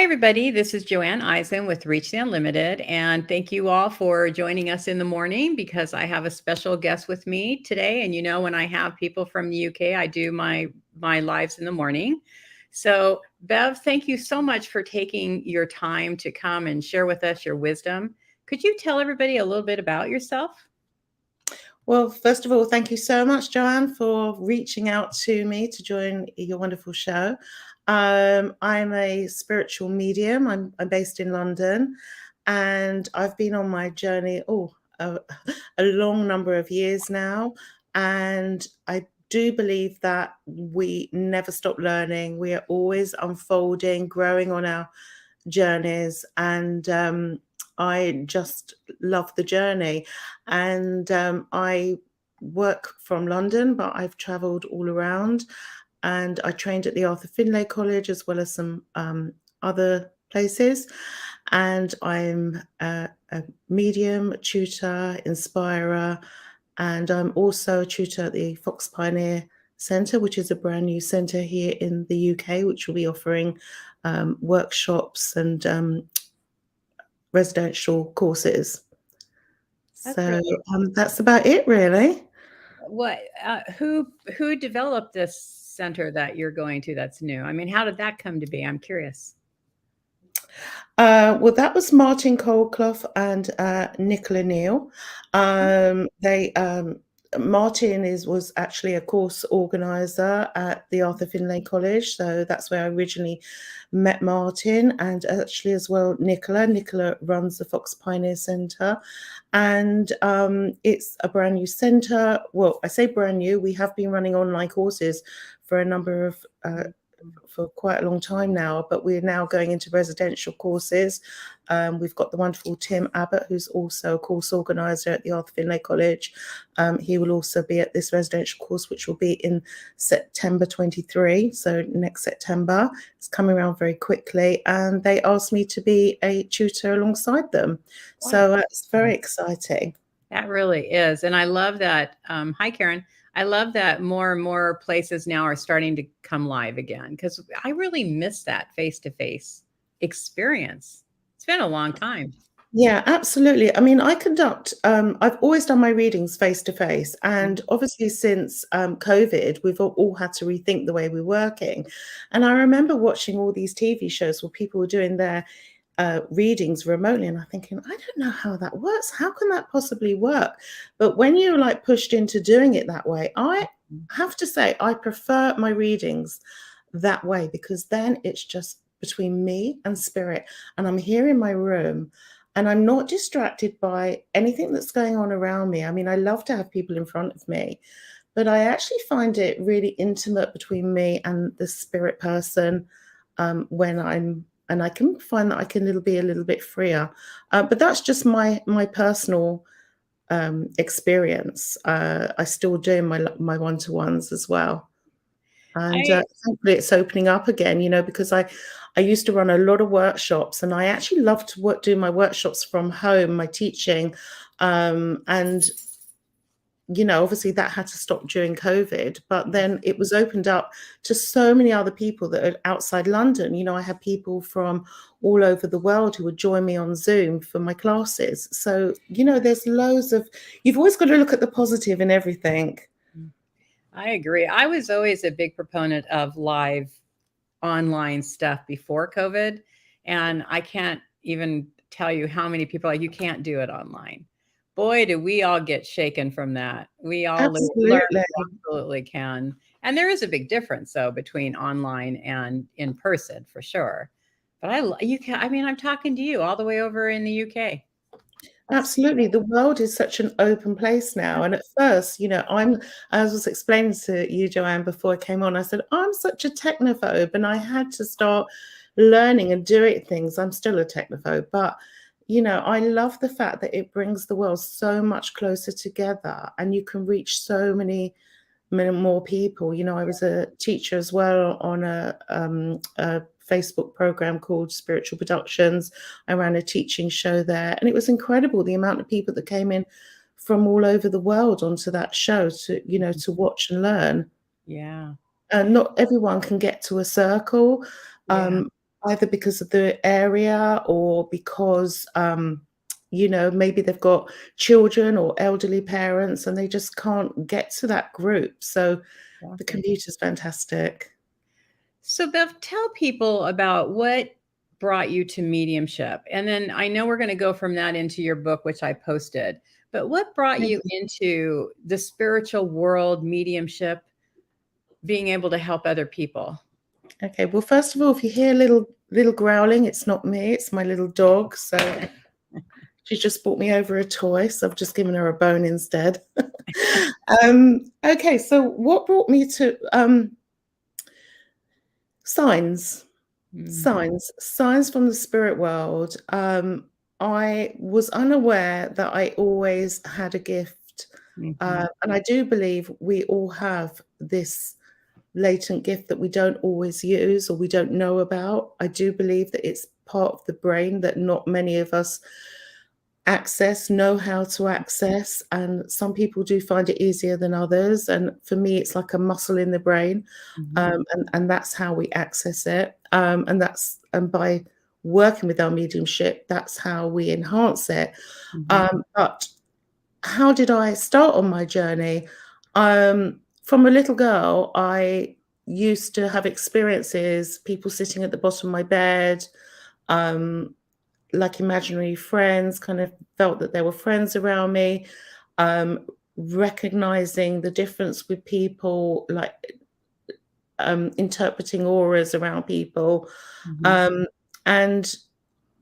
Hi, everybody. This is Joanne Eisen with Reach the Unlimited. And thank you all for joining us in the morning because I have a special guest with me today. And when I have people from the UK, I do my lives in the morning. So, Bev, thank you so much for taking your time to come and share with us your wisdom. Could you tell everybody a little bit about yourself? Well, first of all, thank you so much, Joanne, for reaching out to me to join your wonderful show. I'm a spiritual medium. I'm based in London, and I've been on my journey a long number of years now. And I do believe that we never stop learning. We are always unfolding, growing on our journeys, and I just love the journey. And I work from London, but I've traveled all around, and I trained at the Arthur Findlay College as well as some other places. And I'm a medium, tutor, inspirer, and I'm also a tutor at the Fox Pioneer Centre, which is a brand new centre here in the UK, which will be offering workshops and residential courses. That's So really that's about it, really. what who developed this center that you're going to that's new? I mean, how did that come to be? I'm curious. Well, that was Martin Coldclough and Nicola Neal. They Martin was actually a course organizer at the Arthur Findlay College, so that's where I originally met Martin, and actually as well Nicola. Nicola runs the Fox Pioneer Centre, and it's a brand new centre. Well, I say brand new. We have been running online courses for a number of for quite a long time now, but we're now going into residential courses. We've got the wonderful Tim Abbott, who's also a course organizer at the Arthur Findlay College. He will also be at this residential course, which will be in September 23. So next September. It's coming around very quickly. And they asked me to be a tutor alongside them. Wow. So it's very exciting. That really is. And I love that. Hi, Karen. I love that more and more places now are starting to come live again because I really miss that face to face experience. It's been a long time. Yeah, absolutely. I mean, I've always done my readings face to face. And obviously, since COVID, we've all had to rethink the way we're working. And I remember watching all these TV shows where people were doing their readings remotely. And I'm thinking, I don't know how that works. How can that possibly work? But when you're like pushed into doing it that way, I have to say, I prefer my readings that way because then it's just between me and spirit. And I'm here in my room. And I'm not distracted by anything that's going on around me. I mean, I love to have people in front of me, but I actually find it really intimate between me and the spirit person and I can find that I can be a little bit freer. But that's just my personal experience. I still do my one-to-ones as well. And I thankfully it's opening up again, because I used to run a lot of workshops, and I actually love to do my workshops from home, my teaching. And, obviously that had to stop during COVID, but then it was opened up to so many other people that are outside London. I had people from all over the world who would join me on Zoom for my classes. So, there's you've always got to look at the positive in everything. I agree. I was always a big proponent of live online stuff before COVID, and I can't even tell you how many people are like, you can't do it online. Boy, do we all get shaken from that. We all learn Absolutely. we absolutely can. And there is a big difference though between online and in person for sure. But you can, I mean, I'm talking to you all the way over in the UK. Absolutely. The world is such an open place now. And at first, I was explaining to you, Joanne, before I came on, I said, I'm such a technophobe, and I had to start learning and doing things. I'm still a technophobe, but I love the fact that it brings the world so much closer together, and you can reach so many more people. I was a teacher as well on a Facebook program called Spiritual Productions. I ran a teaching show there, and it was incredible the amount of people that came in from all over the world onto that show to watch and learn. Yeah. And not everyone can get to a circle. Yeah. either because of the area or because, maybe they've got children or elderly parents and they just can't get to that group. So the Exactly. computer's fantastic. So, Bev, tell people about what brought you to mediumship. And then I know we're going to go from that into your book, which I posted. But what brought Thank you into the spiritual world, mediumship, being able to help other people? you. Okay, well, first of all, if you hear little growling, it's not me, it's my little dog. So she just brought me over a toy, so I've just given her a bone instead. Okay, so what brought me to signs? Mm, Signs from the spirit world. I was unaware that I always had a gift, mhm, and I do believe we all have this latent gift that we don't always use or we don't know about. I do believe that it's part of the brain that not many of us know how to access, and some people do find it easier than others. And for me, it's like a muscle in the brain, mhm, and that's how we access it. And by working with our mediumship, that's how we enhance it. mhm, But how did I start on my journey? From a little girl, I used to have experiences, people sitting at the bottom of my bed, um, like imaginary friends, kind of felt that there were friends around me, recognizing the difference with people, like interpreting auras around people. mhm, Um, and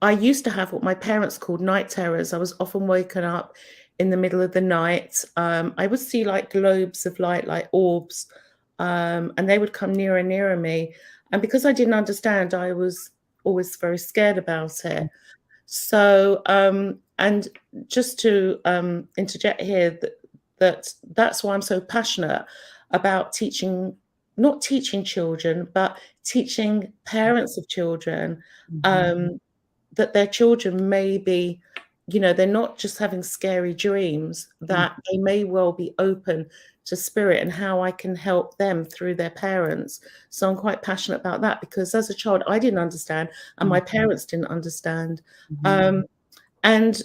I used to have what my parents called night terrors. I was often woken up in the middle of the night. I would see like globes of light, like orbs, and they would come nearer and nearer me. And because I didn't understand, I was always very scared about it. So, and just to interject here, that's why I'm so passionate about teaching, not teaching children, but teaching parents of children, mhm, um, that their children may be, they're not just having scary dreams, mhm, that they may well be open to spirit and how I can help them through their parents. So I'm quite passionate about that because as a child, I didn't understand and my parents didn't understand. mhm, Um, and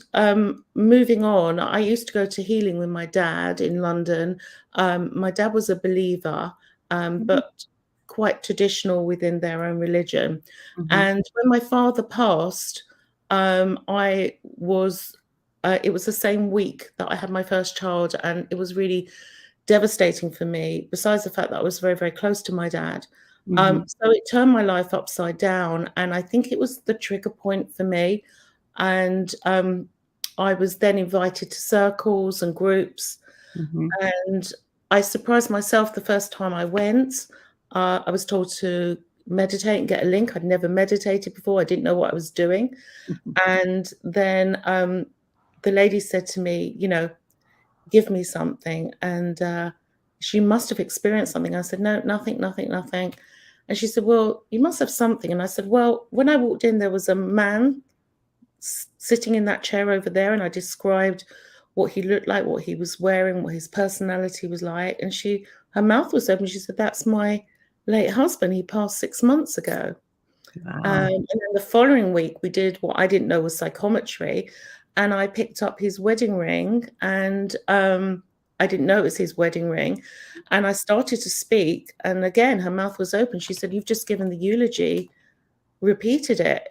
moving on, I used to go to healing with my dad in London. My dad was a believer, mhm, but quite traditional within their own religion. mhm, And when my father passed, I was, it was the same week that I had my first child, and it was really devastating for me, besides the fact that I was very, very close to my dad. mhm, So it turned my life upside down. And I think it was the trigger point for me. And I was then invited to circles and groups. mhm, And I surprised myself the first time I went. I was told to meditate and get a link. I'd never meditated before, I didn't know what I was doing. mhm. And then the lady said to me, give me something. And she must have experienced something. I said, no, nothing, nothing, nothing. And she said, well, you must have something. And I said, well, when I walked in, there was a man sitting in that chair over there. And I described what he looked like, what he was wearing, what his personality was like. And her mouth was open. She said, that's my late husband. He passed 6 months ago. Wow. And then the following week, we did what I didn't know was psychometry, and I picked up his wedding ring, and I didn't know it was his wedding ring. And I started to speak, and again, her mouth was open. She said, "You've just given the eulogy," repeated it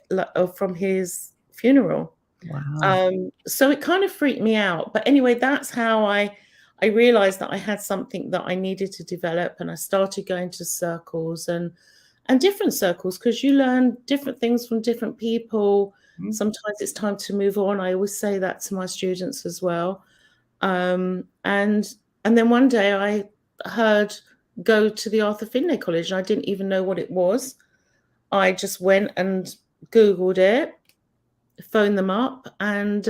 from his funeral. Wow. So it kind of freaked me out. But anyway, that's how I realized that I had something that I needed to develop, and I started going to circles and different circles because you learn different things from different people. Mhm, Sometimes it's time to move on. I always say that to my students as well. And then one day I heard go to the Arthur Findlay College, and I didn't even know what it was. I just went and Googled it, phoned them up, and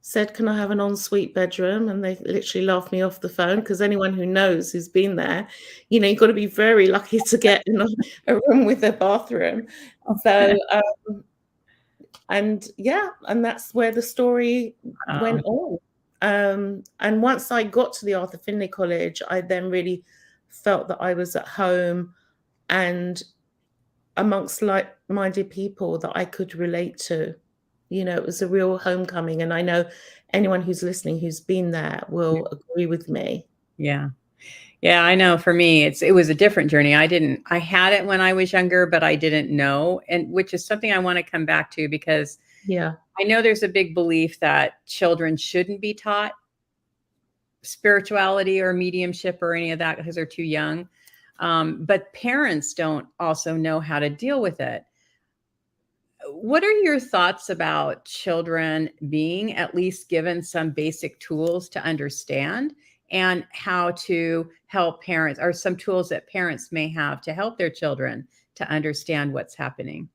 said, "Can I have an ensuite bedroom?" And they literally laughed me off the phone because anyone who knows who's been there, you've got to be very lucky to get in a room with a bathroom. So, and yeah, and that's where the story went wow. on. And once I got to the Arthur Findlay College, I then really felt that I was at home. And amongst like-minded people that I could relate to. You know, it was a real homecoming, and I know anyone who's listening who's been there will agree with me. Yeah. Yeah, I know for me, it was a different journey. I had it when I was younger, but I didn't know, and which is something I wanna come back to because Yeah. I know there's a big belief that children shouldn't be taught spirituality or mediumship or any of that because they're too young. But parents don't also know how to deal with it. What are your thoughts about children being at least given some basic tools to understand and how to help parents, or some tools that parents may have to help their children to understand what's happening?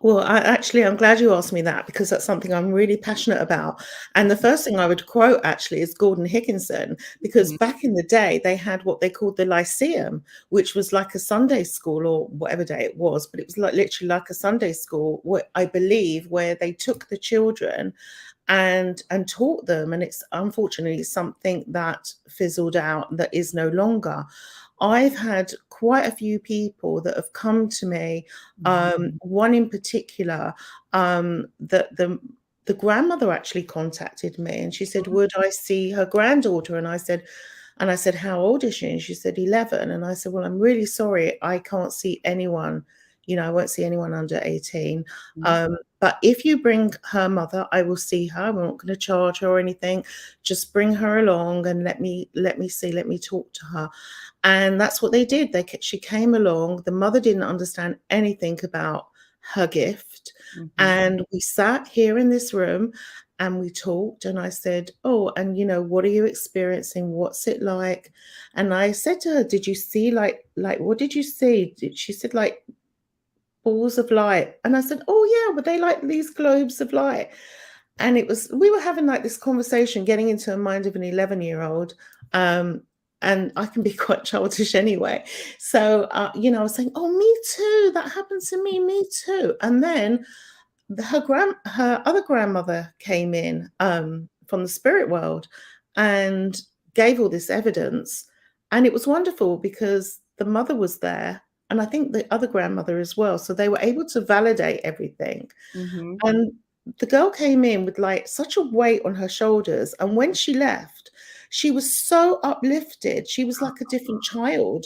Well, I'm glad you asked me that because that's something I'm really passionate about. And the first thing I would quote actually is Gordon Higginson, because Mhm, back in the day, they had what they called the Lyceum, which was like a Sunday school or whatever day it was, but it was like literally like a Sunday school, what I believe, where they took the children and taught them. And it's unfortunately something that fizzled out, that is no longer. I've had quite a few people that have come to me, mhm, one in particular, that the grandmother actually contacted me and she said, would I see her granddaughter? And I said, how old is she? And she said, 11. And I said, well, I'm really sorry. I can't see anyone, I won't see anyone under 18. mhm, But if you bring her mother, I will see her. We're not going to charge her or anything. Just bring her along and let me talk to her. And that's what they did. She came along. The mother didn't understand anything about her gift. mhm, And we sat here in this room and we talked. And I said, oh, and what are you experiencing? What's it like? And I said to her, did you see what did you see? She said, like balls of light. And I said, oh yeah, were they like these globes of light? And we were having like this conversation, getting into the mind of an 11-year-old. And I can be quite childish anyway. So, I was saying, oh, me too. That happened to me too. And then her other grandmother came in from the spirit world and gave all this evidence. And it was wonderful because the mother was there. And I think the other grandmother as well. So they were able to validate everything. mhm. And the girl came in with like such a weight on her shoulders. And when she left, she was so uplifted. She was like a different child.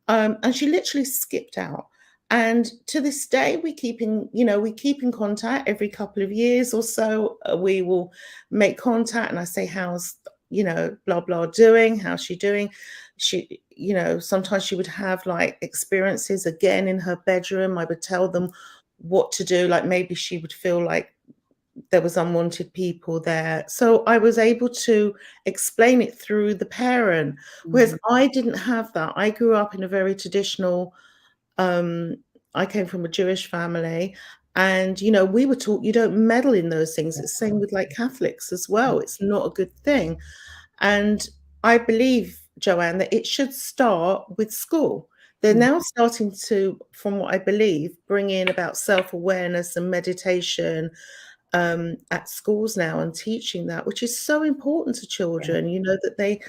And she literally skipped out. And to this day, we keep in contact every couple of years or so. We will make contact and I say, how's, blah, blah doing? How's she doing? Sometimes she would have like experiences again in her bedroom. I would tell them what to do. Like maybe she would feel like there was unwanted people there. So I was able to explain it through the parent, whereas Mhm. I didn't have that. I grew up in a very traditional, um, I came from a Jewish family. And, we were taught you don't meddle in those things. It's the same with like Catholics as well. It's not a good thing. And I believe, Joanne, that it should start with school. They're Mhm. now starting to, from what I believe, bring in about self-awareness and meditation at schools now and teaching that, which is so important to Yeah. children, that they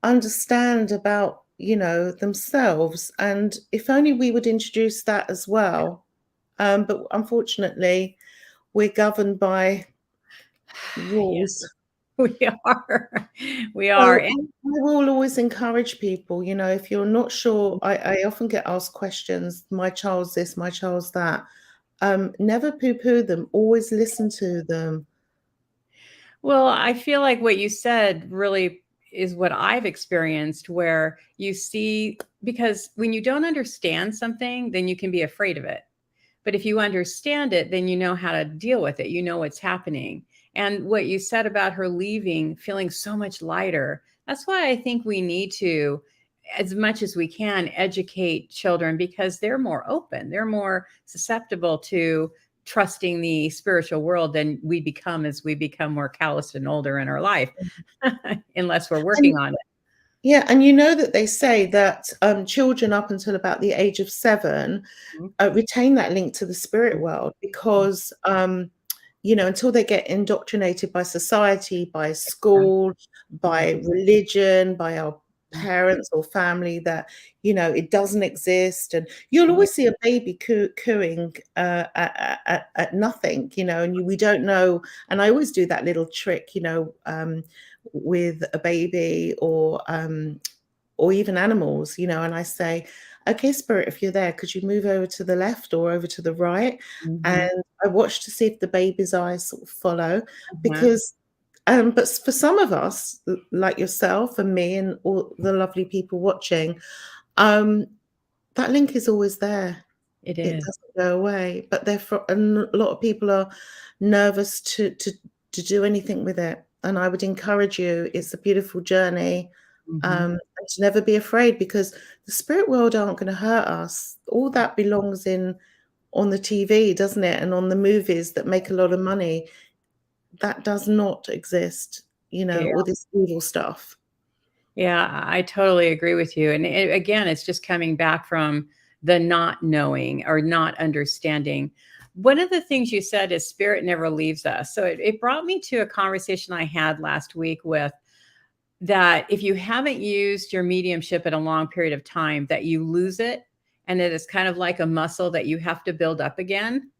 understand about, themselves. And if only we would introduce that as well. But unfortunately, we're governed by Yeah, rules. we are. We So are. I And will always encourage people, if you're not sure, I often get asked questions, my child's this, my child's that. Never poo-poo them, always listen to them. well, I feel like what you said really is what I've experienced, where you see, because when you don't understand something, then you can be afraid of it. But if you understand it, then you know how to deal with it. You know what's happening. And what you said about her leaving, feeling so much lighter, that's why I think we need to, as much as we can, educate children because they're more open, they're more susceptible to trusting the spiritual world than we become as we become more calloused and older in our life, unless we're And working on it. yeah, and you know that they say that children up until about the age of 7 Mhm. retain that link to the spirit world because, until they get indoctrinated by society, by Yeah. school, by Mhm. religion, by our parents or family that, it doesn't exist. And you'll Yeah. always see a baby cooing at nothing, and we don't know. And I always do that little trick, with a baby or even animals, and I say, okay, spirit, if you're there, could you move over to the left or over to the right? Mhm. And I watch to see if the baby's eyes sort of follow, Uh-huh. because but for some of us, like yourself and me and all the lovely people watching, um, that link is always there. It It is. doesn't go away. But therefore, and a lot of people are nervous to do anything with it. And I would encourage you. It's a beautiful journey, Mhm. and to never be afraid, because the spirit world aren't going to hurt us. All that belongs in on the TV, doesn't it? And on the movies that make a lot of money. That does not exist, Yeah. all this evil stuff. Yeah, I totally agree with you, and again, it's just coming back from the not knowing or not understanding. One of the things you said is spirit never leaves us. So it brought me to a conversation I had last week with that if you haven't used your mediumship in a long period of time, that you lose it, and that it's kind of like a muscle that you have to build up again.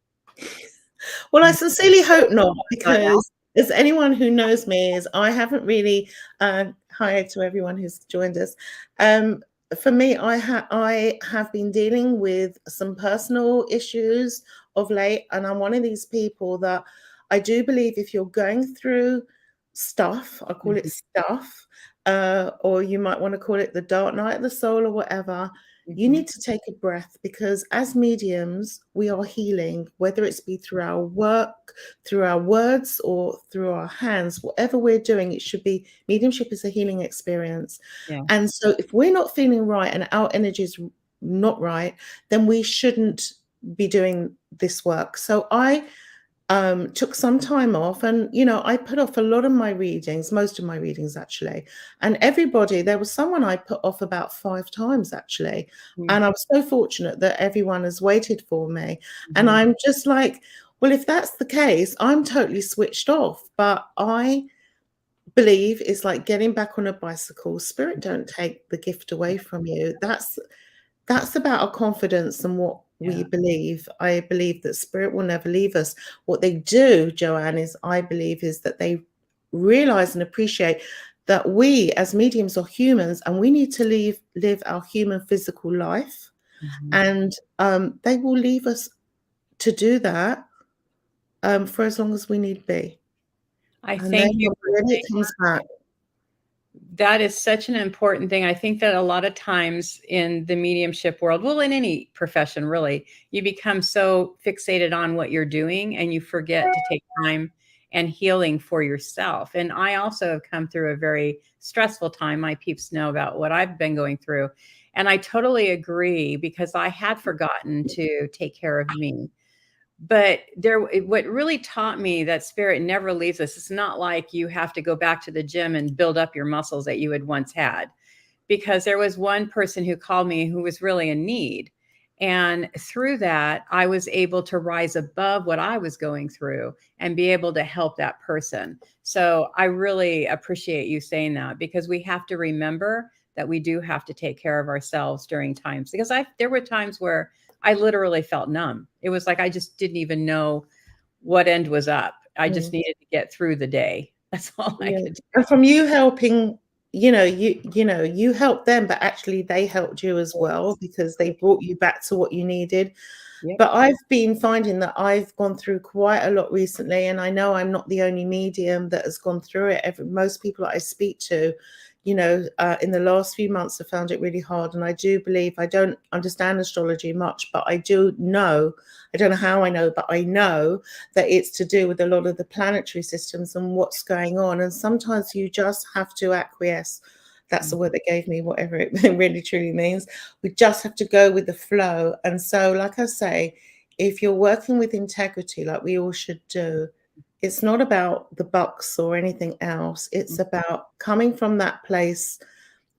Well, I Mhm. sincerely hope not, Thought out. because as anyone who knows me is, I haven't really, hi to everyone who's joined us. Um, for me, I have been dealing with some personal issues of late, and I'm one of these people that I do believe if you're going through stuff, I call it Mhm, stuff, or you might want to call it the dark night of the soul or whatever. You mhm. need to take a breath, because as mediums, we are healing, whether it's be through our work, through our words, or through our hands. Whatever we're doing, it should be, mediumship is a healing experience. Yeah. And so if we're not feeling right and our energy is not right, then we shouldn't be doing this work. So I took some time off, and I put off a lot of my readings, most of my readings actually. And everybody, there was someone I put off about 5 times actually. Mm, And I was so fortunate that everyone has waited for me. And mhm. I'm just like, well, if that's the case, I'm totally switched off. But I believe it's like getting back on a bicycle. Spirit don't take the gift away from you. That's about our confidence and what we Yeah. believe. I believe that spirit will never leave us. What they do, Joanne, is, I believe, is that they realize and appreciate that we as mediums are humans, and we need to live our human physical life. Mhm. And they will leave us to do that, for as long as we need be. I And then thank you for when it saying comes back. that is such an important thing. I think that a lot of times in the mediumship world, well, in any profession really, you become so fixated on what you're doing and you forget to take time and healing for yourself. And I also have come through a very stressful time. My peeps know about what I've been going through. And I totally agree because I had forgotten to take care of me. But what really taught me that spirit never leaves us, it's not like you have to go back to the gym and build up your muscles that you had once had. Because there was one person who called me who was really in need. And through that, I was able to rise above what I was going through and be able to help that person. So I really appreciate you saying that, because we have to remember that we do have to take care of ourselves during times, because there were times where I literally felt numb. It was like I just didn't even know what end was up. I just Mm. needed to get through the day. That's all I Yeah, could do. and from you helping, you helped them, but actually they helped you as well, because they brought you back to what you needed. Yep. But I've been finding that I've gone through quite a lot recently, and I know I'm not the only medium that has gone through it. Most people that I speak to, in the last few months have found it really hard. And I do believe, I don't understand astrology much, but I do know, I don't know how I know, but I know that it's to do with a lot of the planetary systems and what's going on. And sometimes you just have to acquiesce. That's the word they gave me, whatever it really truly means. We just have to go with the flow. And so, like I say, if you're working with integrity, like we all should do, it's not about the bucks or anything else. It's about coming from that place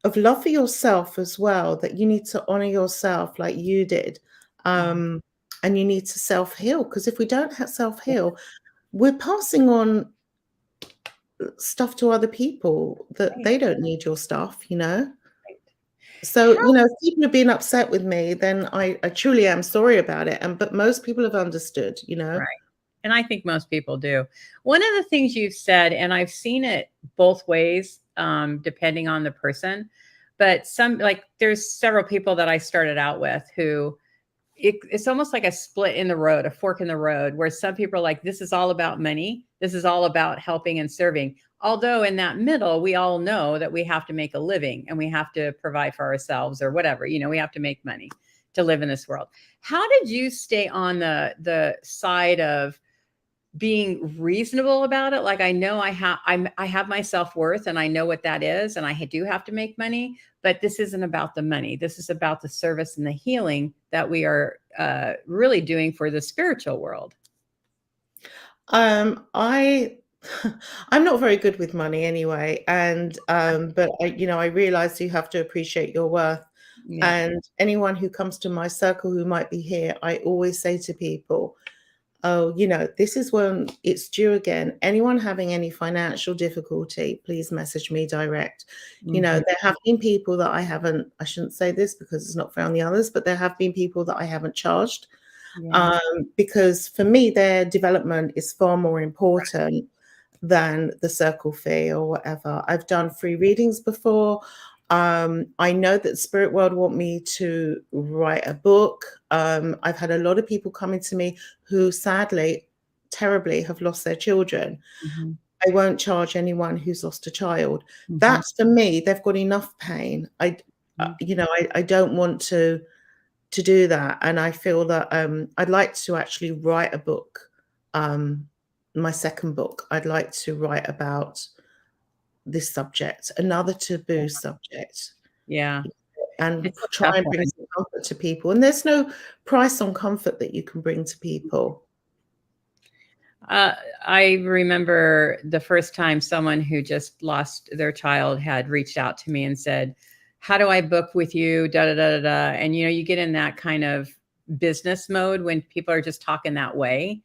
of love for yourself as well, that you need to honor yourself like you did. Mhm. Um, and you need to self heal, because if we don't have self heal, we're passing on stuff to other people that Right. they don't need your stuff. So, you know, if people have been upset with me, then I truly am sorry about it. But most people have understood, you know. Right. And I think most people do. One of the things you've said, and I've seen it both ways, depending on the person, but some like there's several people that I started out with who it's almost like a split in the road, a fork in the road, where some people are like, this is all about money. This is all about helping and serving. Although in that middle, we all know that we have to make a living and we have to provide for ourselves or whatever, we have to make money to live in this world. How did you stay on the side of being reasonable about it? Like, I know I have my self-worth and I know what that is, and do have to make money, but this isn't about the money. This is about the service and the healing that we are really doing for the spiritual world. I I'm not very good with money anyway, and but I realize you have to appreciate your worth. Yeah. And anyone who comes to my circle who might be here, I always say to people, oh, this is when it's due again. Anyone having any financial difficulty, please message me direct. Mhm. There have been people that I shouldn't say this because it's not fair on the others, but there have been people that I haven't charged, Yeah. because for me, their development is far more important than the circle fee or whatever. I've done free readings before. I know that Spirit World want me to write a book. I've had a lot of people coming to me who sadly, terribly have lost their children. Mhm. I won't charge anyone who's lost a child. Mhm. That's for me. They've got enough pain. Mhm. I don't want to do that, and I feel that I'd like to actually write a book. Um, my second book, I'd like to write about this subject, another taboo subject, Yeah. and It's a try tough and bring one. some comfort to people. And there's no price on comfort that you can bring to people. Uh, I remember the first time someone who just lost their child had reached out to me and said, "How do I book with you?" Da da da da da. And you get in that kind of business mode when people are just talking that way.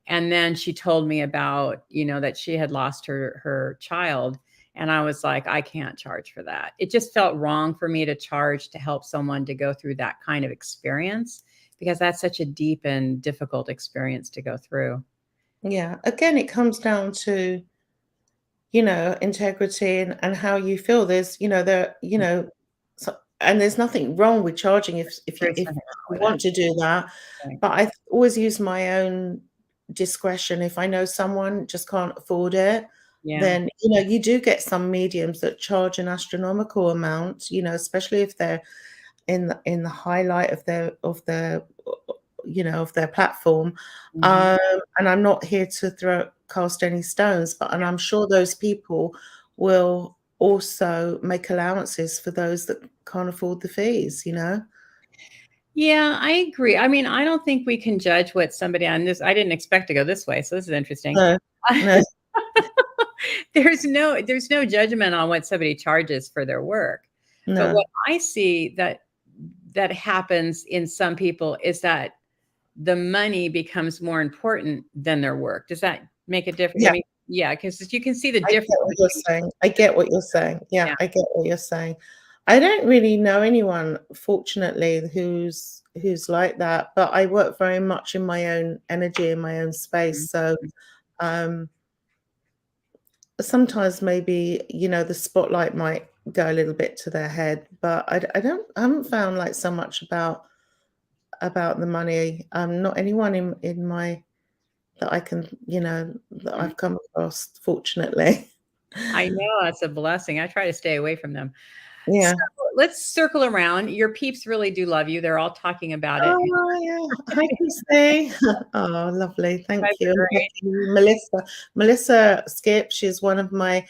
And then she told me about, that she had lost her child. And I was like, I can't charge for that. It just felt wrong for me to charge to help someone to go through that kind of experience because that's such a deep and difficult experience to go through. Yeah. Again, it comes down to, integrity and how you feel. There's, so, and there's nothing wrong with charging There's if nothing wrong you with it. want to do that. Right. But I always use my own discretion. If I know someone just can't afford it, Yeah. then you do get some mediums that charge an astronomical amount. Especially if they're in the highlight of their platform. Mhm. Um, and I'm not here to cast any stones, and I'm sure those people will also make allowances for those that can't afford the fees. Yeah, I agree. I mean, I don't think we can judge what somebody on this I didn't expect to go this way, so this is interesting. No, no, There's no judgment on what somebody charges for their work. But what no. I see that happens in some people is that the money becomes more important than their work. Does that make a difference? I Yeah, mean, yeah, because you can see the I get difference what you're between saying. I get what you're saying. Yeah, yeah. I get what you're saying. I don't really know anyone, fortunately, who's like that, but I work very much in my own energy, in my own space. Mhm. So, um, sometimes maybe, the spotlight might go a little bit to their head, but I haven't found like so much about the money. Not anyone in my that I can, that Mhm. I've come across, fortunately. I know, that's a blessing. I try to stay away from them. So, Yeah. let's circle around. Your peeps really do love you. They're all talking about it. Oh, yeah. Hi, Christy. Oh, lovely. You guys Thank you. are And great. Becky, Melissa. Melissa Skip, she's one of my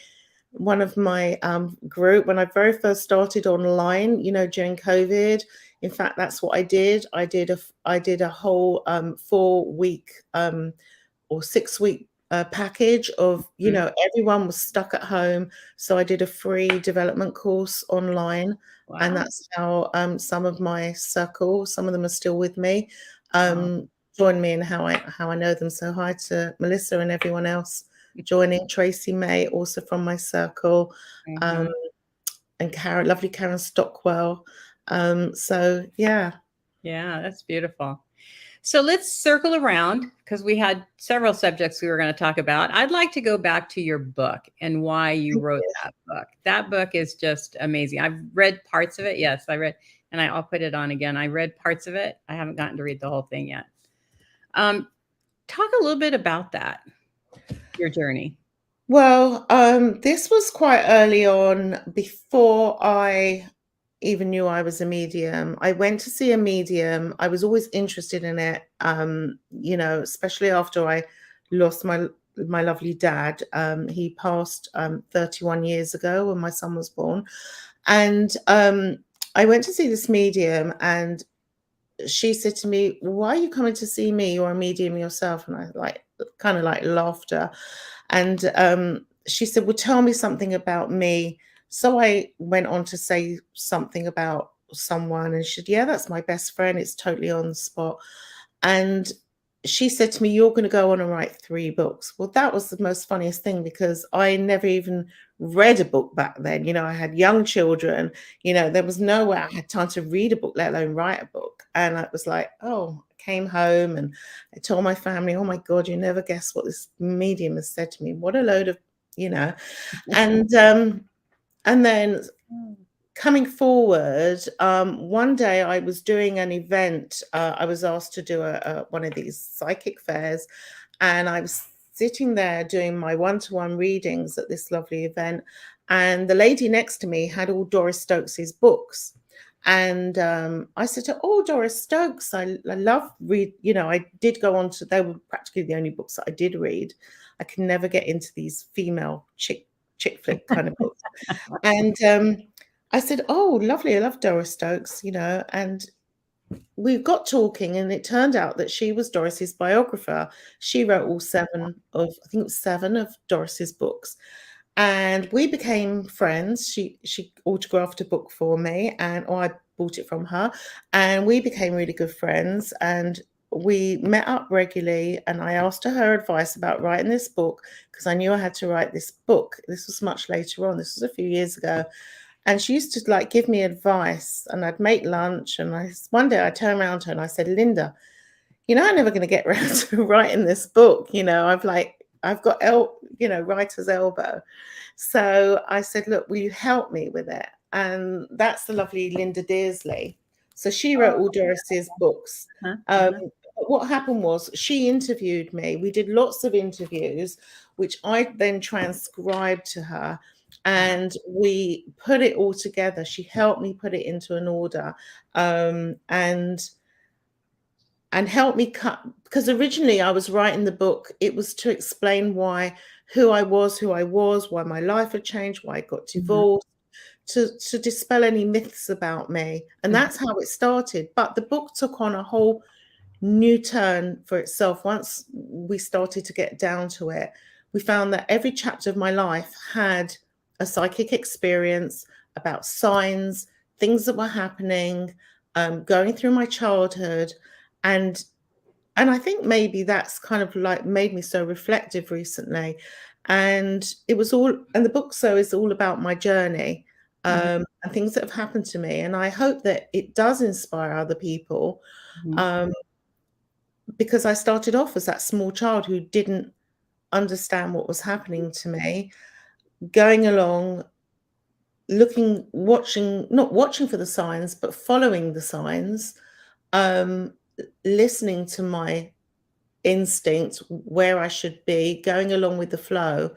group when I very first started online, during COVID. In fact, that's what I did. I did a whole 4 week or 6 week package of, Mhm. everyone was stuck at home. So I did a free development course online. And Wow. that's how some of my circle, some of them are still with me, Oh, join me in how I know them. So hi to Melissa and everyone else joining. Tracy May, also from my circle. Um, mhm. and Karen, lovely Karen Stockwell. So yeah. Yeah, that's beautiful. So let's circle around because we had several subjects we were going to talk about. I'd like to go back to your book and why you Thank wrote you. that book. That book is just amazing. I've read parts of it. Yes, I read, and I'll put it on again. I read parts of it. I haven't gotten to read the whole thing yet. Um, Talk a little bit about that, your journey. Well, this was quite early on before I even knew I was a medium. I went to see a medium. I was always interested in it, especially after I lost my lovely dad. He passed 31 years ago when my son was born. And I went to see this medium, and she said to me, "Why are you coming to see me? You're a medium yourself." And I like kind of like laughed her. And she said, "Well, tell me something about me." So I went on to say something about someone, and she said, "Yeah, that's my best friend. It's totally on the spot." And she said to me, "You're going to go on and write 3 books." Well, that was the most funniest thing because I never even read a book back then. I had young children. There was no way I had time to read a book, let alone write a book. And I was like, oh, I came home and I told my family, "Oh my God, you never guess what this medium has said to me. What a load of, you know." And then coming forward, one day I was doing an event. I was asked to do one of these psychic fairs, and I was sitting there doing my one-to-one readings at this lovely event. And the lady next to me had all Doris Stokes's books. And I said to her, "Oh, Doris Stokes, I love read." I did go on to, they were practically the only books that I did read. I could never get into these female chick flick kind of books. And I said, "Oh, lovely. I love Doris Stokes, And we got talking, and it turned out that she was Doris's biographer. She wrote all 7 of, I think it was 7 of Doris's books. And we became friends. She autographed a book for me, or I bought it from her. And we became really good friends. And we met up regularly, and I asked her advice about writing this book because I knew I had to write this book. This was much later on. This was a few years ago. And she used to like give me advice, and I'd make lunch. And one day I turned around to her and I said, "Linda, I'm never going to get around to writing this book. I've got writer's elbow." So I said, "Look, will you help me with it?" And that's the lovely Linda Dearsley. So she wrote all Doris's books. Uh-huh, Um, uh-huh. what happened was she interviewed me. We did lots of interviews, which I then transcribed to her, and we put it all together. She helped me put it into an order, and helped me cut, because originally I was writing the book. It was to explain who I was, why my life had changed, why I got Mhm, divorced, to dispel any myths about me. And mhm, that's how it started. But the book took on a whole new turn for itself once we started to get down to it. We found that every chapter of my life had a psychic experience about signs, things that were happening, going through my childhood. And and I think maybe that's kind of like made me so reflective recently. And it was all, and the book so is all about my journey, mhm, and things that have happened to me. And I hope that it does inspire other people, mhm, um, because I started off as that small child who didn't understand what was happening to me, going along, not watching for the signs, but following the signs, um, listening to my instinct, where I should be, going along with the flow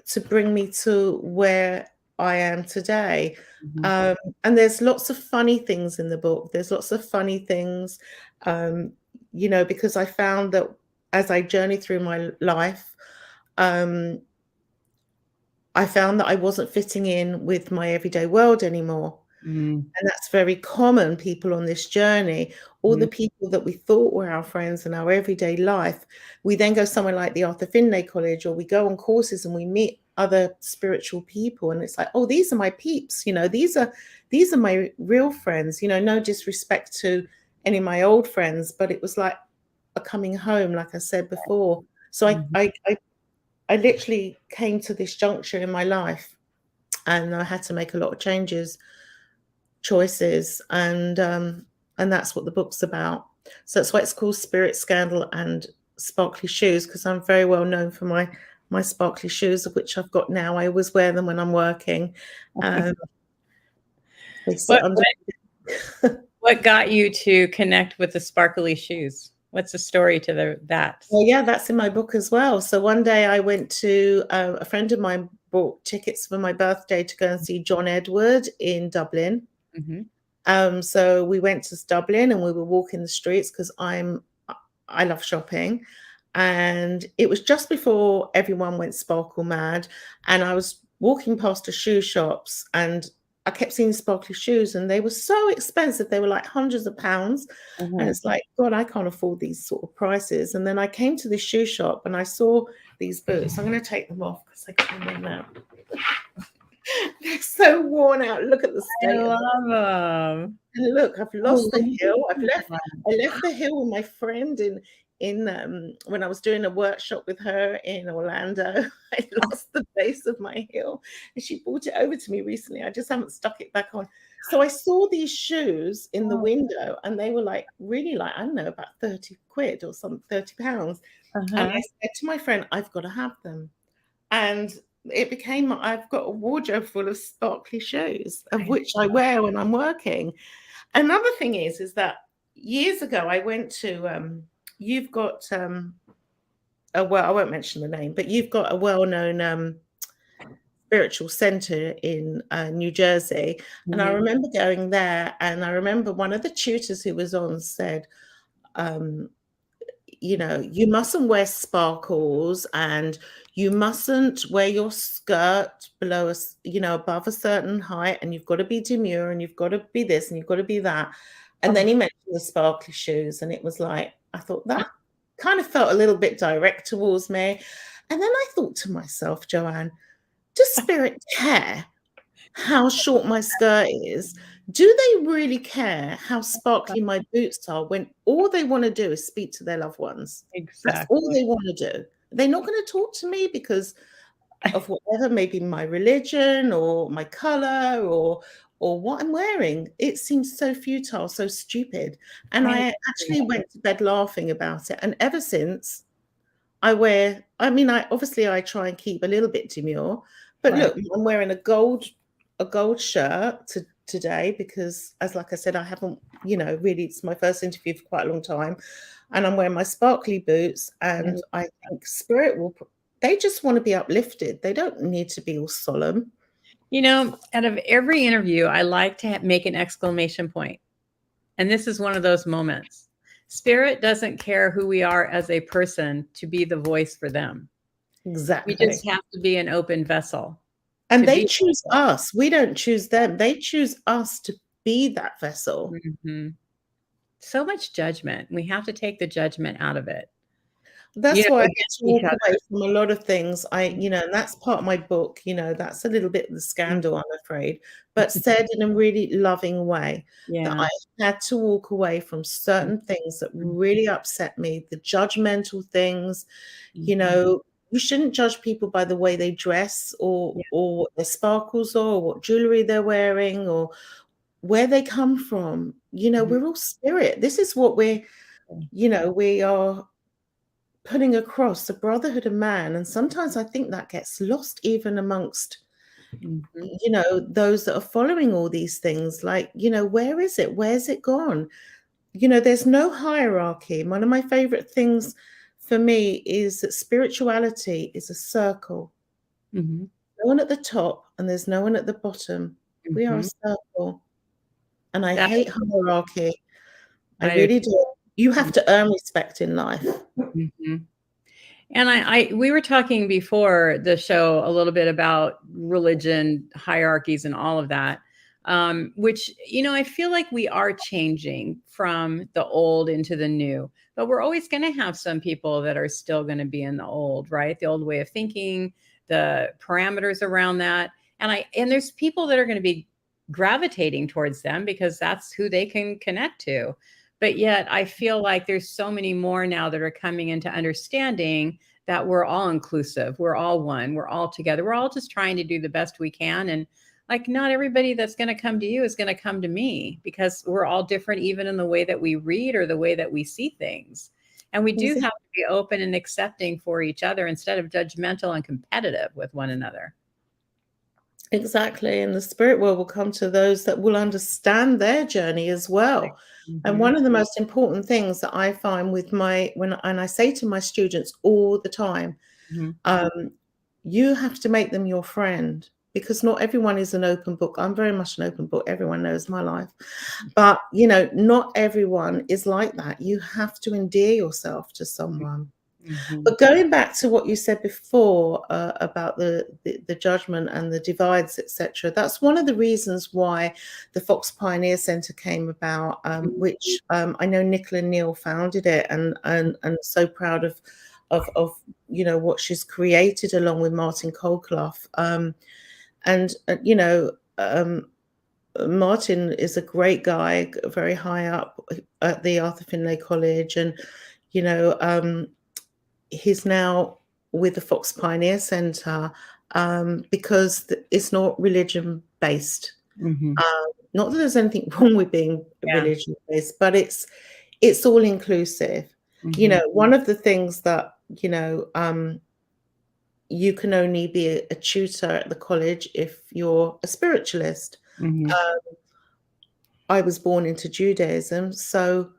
to bring me to where I am today. mhm, Um, and there's lots of funny things in the book. There's lots of funny things, um, because I found that as I journeyed through my life, um, I found that I wasn't fitting in with my everyday world anymore. mhm, And that's very common, people on this journey. All mhm, the people that we thought were our friends in our everyday life, we then go somewhere like the Arthur Findlay College, or we go on courses and we meet other spiritual people, and it's like, "Oh, these are my peeps, these are my real friends." No disrespect to any of my old friends, but it was like a coming home, like I said before. So I mhm. I I, I literally came to this juncture in my life and I had to make a lot of choices, and that's what the book's about. So that's why it's called Spirit, Scandal, and Sparkly Shoes, because I'm very well known for my sparkly shoes, of which I've got now. I always wear them when I'm working. Um, they sit What under. what got you to connect with the sparkly shoes? What's the story to that? Well, yeah, that's in my book as well. So one day I went to a friend of mine bought tickets for my birthday to go and see John Edward in Dublin. Mhm. So we went to Dublin and we were walking the streets because I love shopping. And it was just before everyone went sparkle mad. And I was walking past the shoe shops and I kept seeing sparkly shoes and they were so expensive. They were like hundreds of pounds. And Mhm. it's like, God, I can't afford these sort of prices. And then I came to this shoe shop and I saw these boots. I'm going to take them off because I got them in now. They're so worn out. Look at the I state of them. love them. And look, I've Oh, lost the hill. yeah. I left the hill with my friend in when I was doing a workshop with her in Orlando. I lost the base of my heel, and she brought it over to me recently. I just haven't stuck it back on. So I saw these shoes in the Oh, window, and they were like really like I don't know about 30 quid or some 30 pounds. And uh-huh. I said to my friend, I've got to have them. And it became I've got a wardrobe full of sparkly shoes, of which I wear when I'm working. Another thing is that years ago I went to you've got well, I won't mention the name, but you've got a well-known spiritual center in New Jersey, and I Mhm. remember going there, and I remember one of the tutors who was on said, um, you know, you mustn't wear sparkles and you mustn't wear your skirt below us, you know, above a certain height, and you've got to be demure and you've got to be this and you've got to be that. And then Oh, he mentioned the sparkly shoes, and it was like, I thought that kind of felt a little bit direct towards me. And then I thought to myself, Joanne, does spirit care how short my skirt is? Do they really care how sparkly my boots are when all they want to do is speak to their loved ones? That's all exactly. they want to do. They're not going to talk to me because of whatever, maybe my religion or my color or what I'm wearing. It seems so futile, so stupid. And I I actually went to bed laughing about it. And ever since I mean, I obviously I try and keep a little bit demure, but right. look, I'm wearing a gold shirt today because, as like I said, I haven't, you know, really it's my first interview for quite a long time, and I'm wearing my sparkly boots, Yeah. and I think spirit will. They just want to be uplifted. They don't need to be all solemn. You know, out of every interview, I like to make an exclamation point. And this is one of those moments. Spirit doesn't care who we are as a person to be the voice for them. We Exactly. just have to be an open vessel And to they be. choose us. We don't choose them. They choose us to be that vessel. Mhm. So much judgment. We have to take the judgment out of it, That's why I had against to each walk other. away from a lot of things. You know, and that's part of my book, you know, that's a little bit of the scandal, I'm afraid, but said in a really loving way that Yeah. I had to walk away from certain things that really upset me, the judgmental things, you Mhm. know, you shouldn't judge people by the way they dress Yeah. or what their sparkles are, or what jewelry they're wearing, or where they come from. You know, Mhm. we're all spirit. This is what you know, we are putting across the brotherhood of man, and sometimes I think that gets lost even amongst, Mhm. you know, those that are following all these things. Like, you know, where is it? Where's it gone? You know, there's no hierarchy. One of my favorite things for me is that spirituality is a circle. Mhm. No one at the top and there's no one at the bottom. We are a Mhm. circle. And I That hate hierarchy. I I really do. You have to earn respect in life. Mhm. And we were talking before the show a little bit about religion hierarchies and all of that, which I feel like we are changing from the old into the new, but we're always going to have some people that are still going to be in the old, right? The old way of thinking, the parameters around that, and there's people that are going to be gravitating towards them because that's who they can connect to. But yet I feel like there's so many more now that are coming into understanding that we're all inclusive, we're all one, we're all together, we're all just trying to do the best we can. And like, not everybody that's going to come to you is going to come to me, because we're all different, even in the way that we read or the way that we see things. And we do have to be open and accepting for each other instead of judgmental and competitive with one another. Exactly, and the spirit world will come to those that will understand their journey as well. And Hmm. one of the most important things that I find with my when and I say to my students all the time, Hmm. um, you have to make them your friend, because not everyone is an open book. I'm very much an open book. Everyone knows my life. But, not everyone is like that. You have to endear yourself to someone. Hmm. But going back to what you said before, about the judgment and the divides, etc., that's one of the reasons why the Fox Pioneer Centre came about, which, I know Nicola Neal founded it, and so proud of what she's created along with Martin Colclough. And Martin is a great guy, very high up at the Arthur Finlay College, and you know. He's now with the Fox Pioneer Centre, because it's not religion based. Hmm. Not that there's anything wrong with being Yeah. religion based, but it's all inclusive. Hmm. One of the things that you can only be a tutor at the college if you're a spiritualist. Hmm. I was born into Judaism, so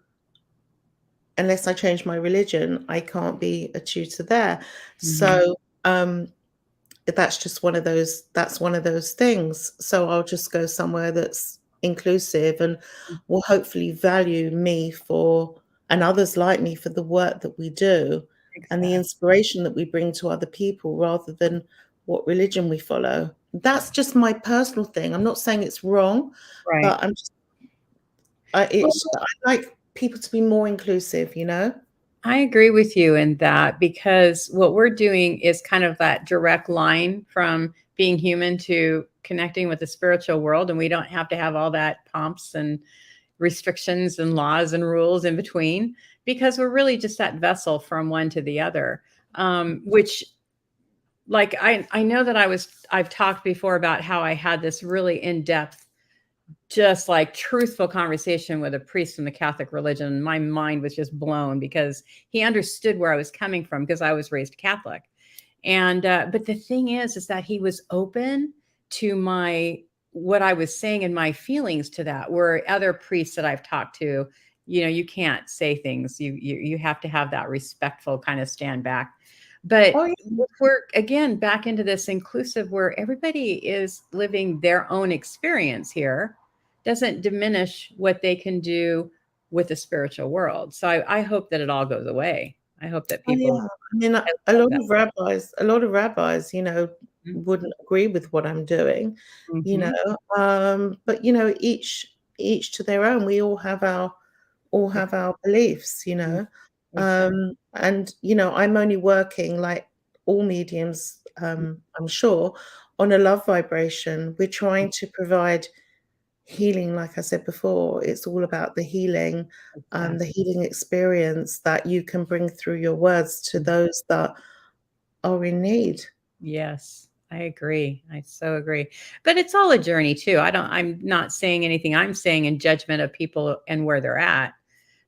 unless I change my religion, I can't be a tutor there. Hmm. So that's one of those things. So I'll just go somewhere that's inclusive and will hopefully value me for and others like me for the work that we do and the Exactly. inspiration that we bring to other people rather than what religion we follow. That's just my personal thing. I'm not saying it's wrong, Right. but I like people to be more inclusive. I agree with you in that, because what we're doing is kind of that direct line from being human to connecting with the spiritual world. And we don't have to have all that pomps and restrictions and laws and rules in between, because we're really just that vessel from one to the other. Which, like, I know that I've talked before about how I had this really in-depth, just like truthful conversation with a priest from the Catholic religion. My mind was just blown because he understood where I was coming from, because I was raised Catholic. And but the thing is that he was open to my what I was saying and my feelings to that. Where other priests that I've talked to, you can't say things. You have to have that respectful kind of stand back. But Oh, yeah. if we're again back into this inclusive where everybody is living their own experience here, doesn't diminish what they can do with the spiritual world. So I hope that it all goes away. I hope that Oh, people yeah. I mean, a accept lot that. of rabbis, wouldn't agree with what I'm doing, you Mhm. know. But each to their own. We all have our Mhm. beliefs. Exactly. And I'm only working like all mediums, I'm sure, on a love vibration. We're trying to provide healing, like I said before. It's all about the Exactly. healing experience that you can bring through your words to Mhm. those that are in need. Yes, I agree. I so agree. But it's all a journey too. I'm not saying anything I'm saying in judgment of people and where they're at.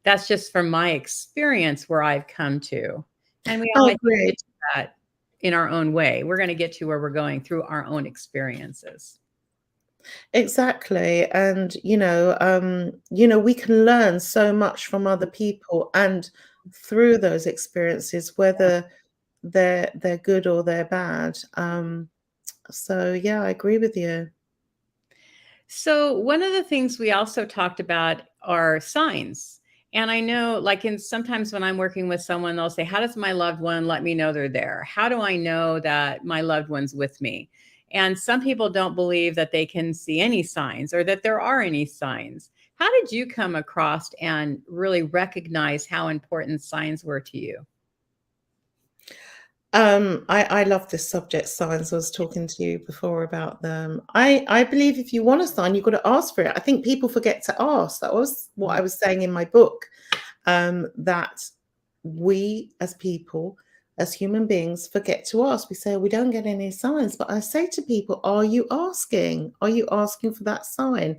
That's just from my experience where I've come to. And we all Oh, had to get great. to that in our own way. We're going to get to where we're going through our own experiences. Exactly. And we can learn so much from other people and through those experiences, whether they're good or they're bad. So yeah, I agree with you. So, one of the things we also talked about are signs. And I know, like, in sometimes when I'm working with someone, they'll say, how does my loved one let me know they're there? How do I know that my loved one's with me? And some people don't believe that they can see any signs or that there are any signs. How did you come across and really recognize how important signs were to you? I love this subject, signs. I was talking to you before about them. I believe if you want a sign, you've got to ask for it. I think people forget to ask. That was what I was saying in my book, that we as people, as human beings, forget to ask. We say, "Oh, we don't get any signs." But I say to people, are you asking? Are you asking for that sign?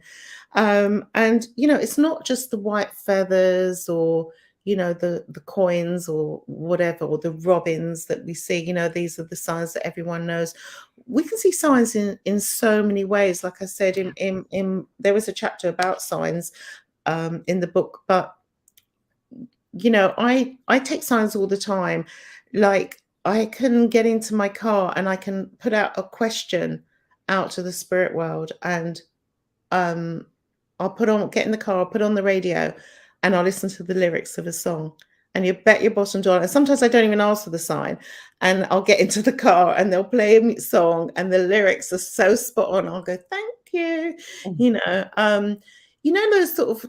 And it's not just the white feathers or the coins or whatever, or the robins that we see. These are the signs that everyone knows. We can see signs in so many ways. Like I said, in there was a chapter about signs in the book, but I take signs all the time. Like, I can get into my car and I can put out a question out to the spirit world, and um get in the car, I'll put on the radio, and I'll listen to the lyrics of a song. And you bet your bottom dollar. And sometimes I don't even ask for the sign, and I'll get into the car and they'll play a song, and the lyrics are so spot on. I'll go, thank you. Mm. You know, those sort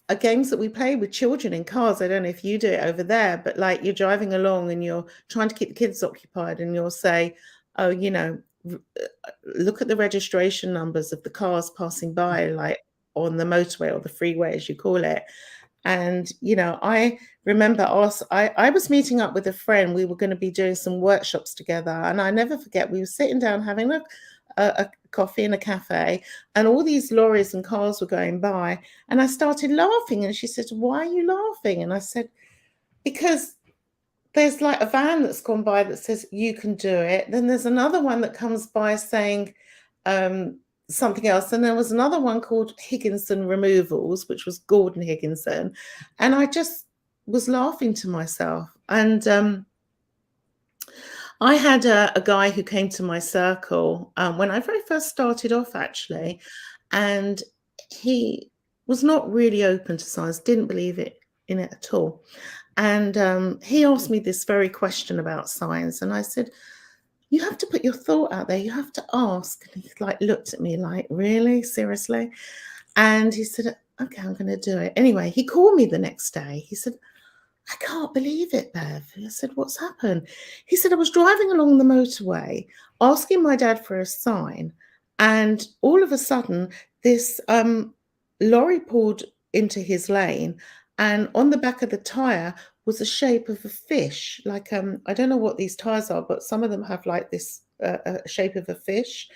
of games that we play with children in cars. I don't know if you do it over there, but like, you're driving along and you're trying to keep the kids occupied, and you'll say, oh, look at the registration numbers of the cars passing by, like on the motorway or the freeway, as you call it. And I remember I was meeting up with a friend. We were going to be doing some workshops together, and I never forget, we were sitting down having a coffee in a cafe, and all these lorries and cars were going by, and I started laughing, and she said, "Why are you laughing?" And I said, "Because there's like a van that's gone by that says you can do it. Then there's another one that comes by saying something else. And there was another one called Higginson Removals, which was Gordon Higginson. And I just was laughing to myself. And I had a guy who came to my circle when I very first started off, actually. And he was not really open to science, didn't believe in it at all. And he asked me this very question about science. And I said, you have to put your thought out there. You have to ask. And he like looked at me like, really? Seriously? And he said, okay, I'm going to do it. Anyway, he called me the next day. He said, I can't believe it, Bev. I said, what's happened? He said, I was driving along the motorway asking my dad for a sign. And all of a sudden, this lorry pulled into his lane. And on the back of the tire was the shape of a fish. Like, I don't know what these tires are, but some of them have like this shape of a fish.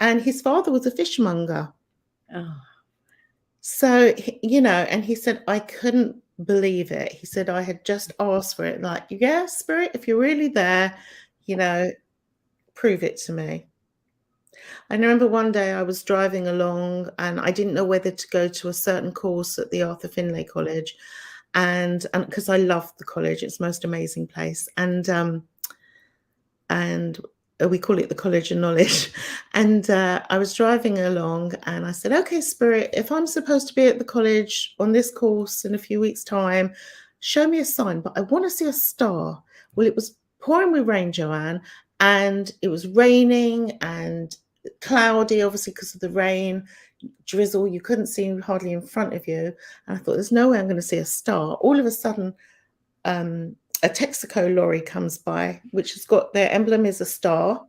And his father was a fishmonger. Oh. So, and he said, I couldn't believe it. He said, I had just asked for it. Like, yeah, spirit, if you're really there, prove it to me. I remember one day I was driving along and I didn't know whether to go to a certain course at the Arthur Findlay College. And because I love the college, it's the most amazing place. And we call it the College of Knowledge. And I was driving along and I said, okay, Spirit, if I'm supposed to be at the college on this course in a few weeks' time, show me a sign, but I want to see a star. Well, it was pouring with rain, Joanne, and it was raining and cloudy, obviously, because of the rain, drizzle. You couldn't see hardly in front of you. And I thought, there's no way I'm going to see a star. All of a sudden, a Texaco lorry comes by, which has got their emblem is a star,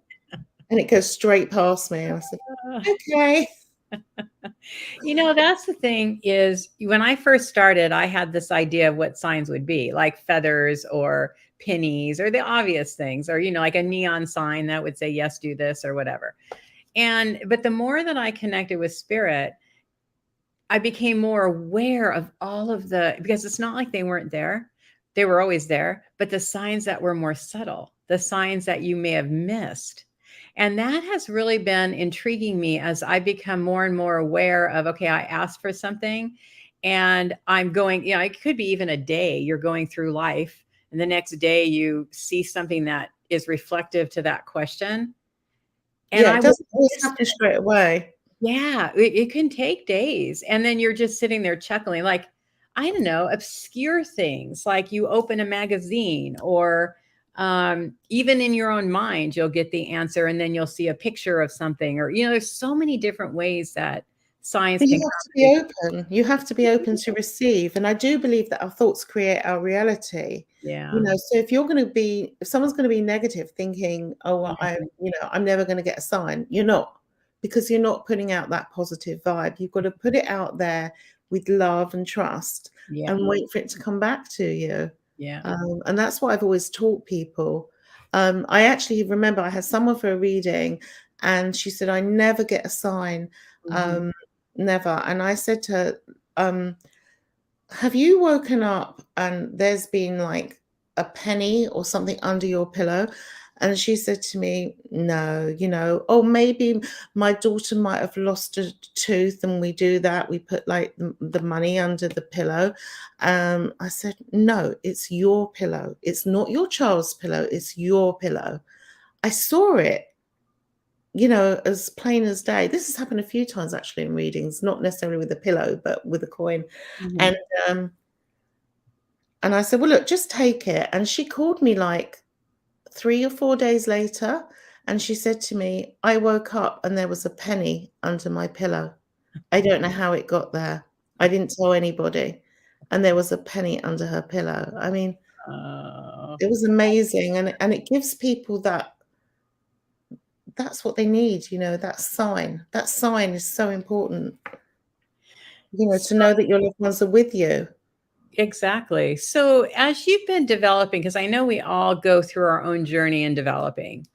and it goes straight past me. And I said, okay. That's the thing is, when I first started, I had this idea of what signs would be, like feathers or pennies or the obvious things, or, like a neon sign that would say, yes, do this or whatever. But the more that I connected with spirit, I became more aware of all of because it's not like they weren't there. They were always there, but the signs that were more subtle, the signs that you may have missed. And that has really been intriguing me as I become more and more aware of, okay, I asked for something and I'm going, it could be even a day you're going through life and the next day you see something that is reflective to that question. And Yeah, I it will doesn't always happen straight away. Yeah, it can take days. And then you're just sitting there chuckling, like, I don't know, obscure things like you open a magazine or even in your own mind, you'll get the answer and then you'll see a picture of something or, there's so many different ways that science But can you have to come be and open. You have to be open to receive. And I do believe that our thoughts create our reality. yeah. So if someone's going to be negative, thinking, oh, well, I'm never going to get a sign, you're not, because you're not putting out that positive vibe. You've got to put it out there with love and trust Yeah. and wait for it to come back to you. Yeah. And that's what I've always taught people. I actually remember I had someone for a reading and she said, I never get a sign. Mhm. Um, Never. And I said to her, have you woken up and there's been like a penny or something under your pillow? And she said to me, no, oh, maybe my daughter might have lost a tooth and we do that. We put like the money under the pillow. I said, no, it's your pillow. It's not your child's pillow. It's your pillow. I saw it, as plain as day. This has happened a few times actually in readings, not necessarily with a pillow, but with a coin. Mhm. And um, and I said, well, look, just take it. And she called me like 3 or 4 days later, and she said to me, I woke up and there was a penny under my pillow. I don't know how it got there. I didn't tell anybody. And there was a penny under her pillow. I mean, Oh. it was amazing. And it gives people that's what they need, that sign. That sign is so important, to So know that your loved ones are with you. exactly. So as you've been developing, because I know we all go through our own journey in developing,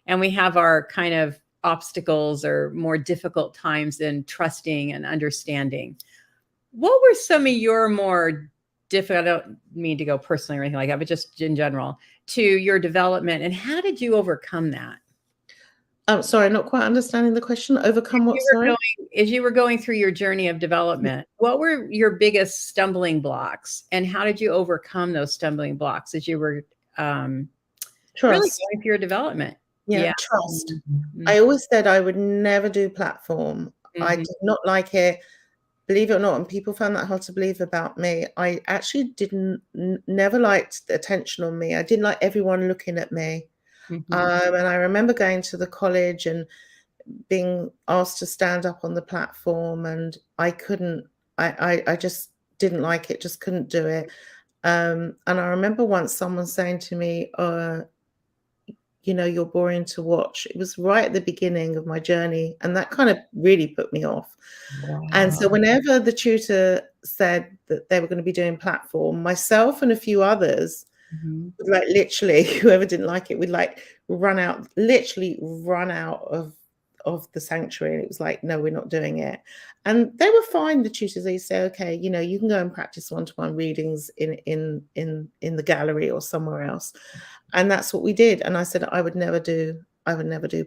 and we have our kind of obstacles or more difficult times in trusting and understanding. What were some of your more difficult, I don't mean to go personally or anything like that, but just in general, to your development, and how did you overcome that? Sorry, not quite understanding the question. Overcome what, You were sorry? as you were going through your journey of development, what were your biggest stumbling blocks, and how did you overcome those stumbling blocks as you were um, really Trust. going through your development? Yeah, Yeah. trust. Mhm. I always said I would never do platform. I Mhm. did not like it. Believe it or not, and people found that hard to believe about me. I actually didn't never liked the attention on me. I didn't like everyone looking at me. Mhm. And I remember going to the college and being asked to stand up on the platform, and I couldn't. I just didn't like it. Just couldn't do it. And I remember once someone saying to me, you're boring to watch. It was right at the beginning of my journey, and that kind of really put me off. And so Wow. whenever the tutor said that they were going to be doing platform, myself and a few others Mhm. would like literally, whoever didn't like it, would like literally run out of the sanctuary. And it was like, no, we're not doing it. And they were fine, the tutors. They say, okay, you can go and practice one-to-one readings in the gallery or somewhere else. And that's what we did. And I said I would never do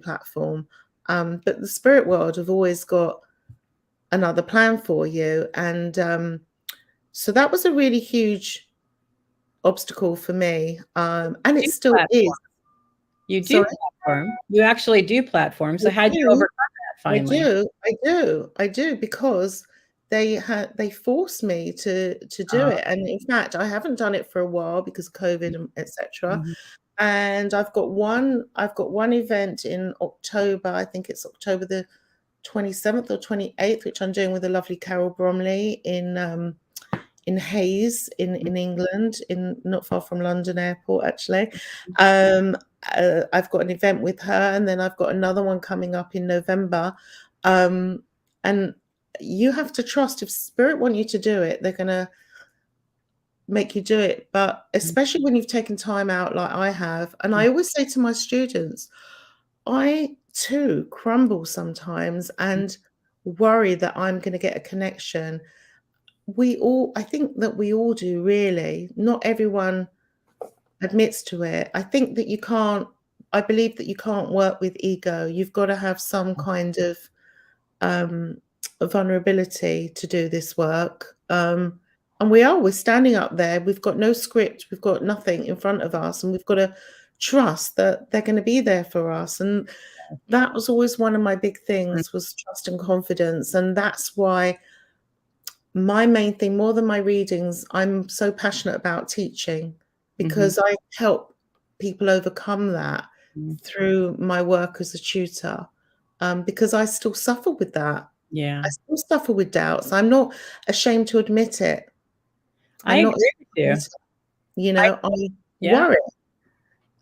platform. But the spirit world have always got another plan for you. And so that was a really huge obstacle for me. And it Do still is. platform. You do Sorry, platform. You actually do platform. I So how'd you do. overcome that I finally? do. I do because they forced me to do Uh, it. And in fact, I haven't done it for a while because of COVID and etc. mhm. And I've got one event in October. I think it's October the 27th or 28th, which I'm doing with the lovely Carol Bromley in Hayes in England, in not far from London Airport, actually. Um, I've got an event with her, and then I've got another one coming up in November. And you have to trust if Spirit want you to do it, they're gonna make you do it. But especially when you've taken time out like I have, and I always say to my students, I too crumble sometimes and worry that I'm going to get a connection. I think that we all do, really. Not everyone admits to it. I believe that you can't work with ego. You've got to have some kind of um, vulnerability to do this work. And we're standing up there. We've got no script. We've got nothing in front of us. And we've got to trust that they're going to be there for us. And that was always one of my big things, was trust and confidence. And that's why my main thing, more than my readings, I'm so passionate about teaching, Mhm. because I help people overcome that Mhm. through my work as a tutor, because I still suffer with that. Yeah. I still suffer with doubts. I'm not ashamed to admit it. I I'm not agree with ashamed, you. I I yeah. worry.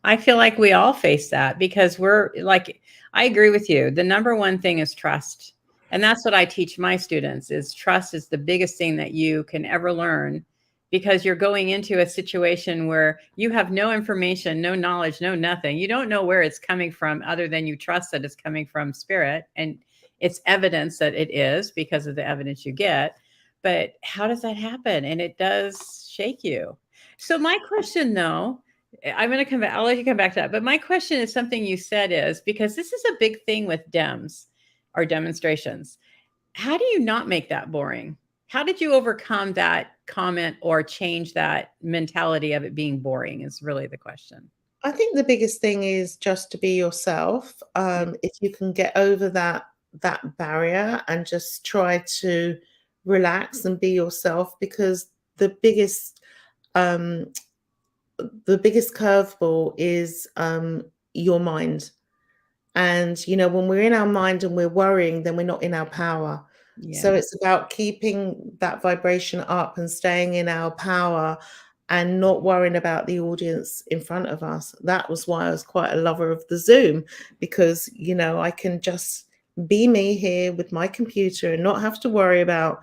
I feel like we all face that because we're like, I agree with you. The number one thing is trust. And that's what I teach my students is trust is the biggest thing that you can ever learn because you're going into a situation where you have no information, no knowledge, no nothing. You don't know where it's coming from other than you trust that it's coming from spirit and it's evidence that it is because of the evidence you get. But how does that happen? And it does shake you. So my question though, I'm going to come back. I'll let you come back to that. But my question is something you said is because this is a big thing with DEMS or demonstrations. How do you not make that boring? How did you overcome that comment or change that mentality of it being boring? Is really the question. I think the biggest thing is just to be yourself. Mm, If you can get over that barrier and just try to relax and be yourself, because the biggest um, the biggest curveball is your mind. And, when we're in our mind and we're worrying, then we're not in our power. So yeah. it's about keeping that vibration up and staying in our power and not worrying about the audience in front of us. That was why I was quite a lover of the Zoom, because, I can just be me here with my computer and not have to worry about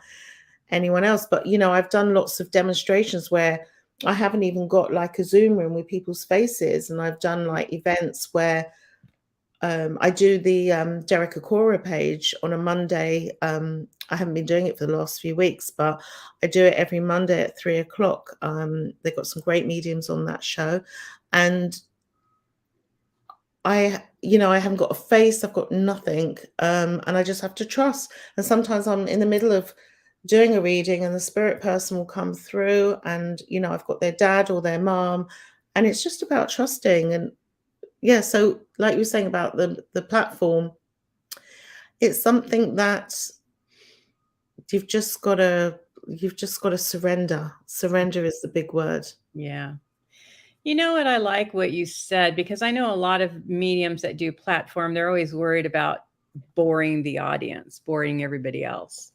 anyone else. But, I've done lots of demonstrations where I haven't even got like a Zoom room with people's faces. And I've done like events where I do the Derek Akora page on a Monday. I haven't been doing it for the last few weeks, but I do it every Monday at 3 o'clock. They've got some great mediums on that show. And I haven't got a face, I've got nothing. And I just have to trust. And sometimes I'm in the middle of doing a reading and the spirit person will come through and, I've got their dad or their mom. And it's just about trusting. And yeah, so like you were saying about the platform, it's something that you've just gotta you've just gotta surrender. Surrender is the big word. Yeah. You know what? I like what you said because I know a lot of mediums that do platform, they're always worried about boring the audience, boring everybody else.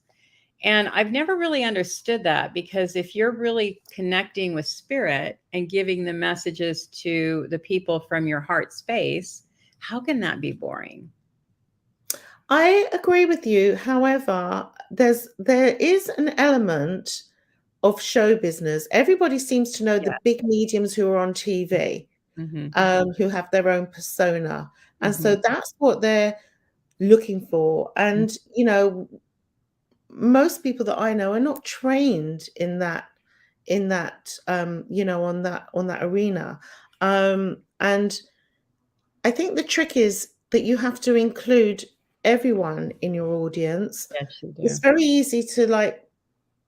And I've never really understood that because if you're really connecting with spirit and giving the messages to the people from your heart space, how can that be boring? I agree with you. However, there is an element of show business. Everybody seems to know Yeah. the big mediums who are on TV, Mhm. who have their own persona. And so Mhm. that's what they're looking for. Mm. And, most people that I know are not trained on that arena. And I think the trick is that you have to include everyone in your audience. Yes, you It's do. very easy to like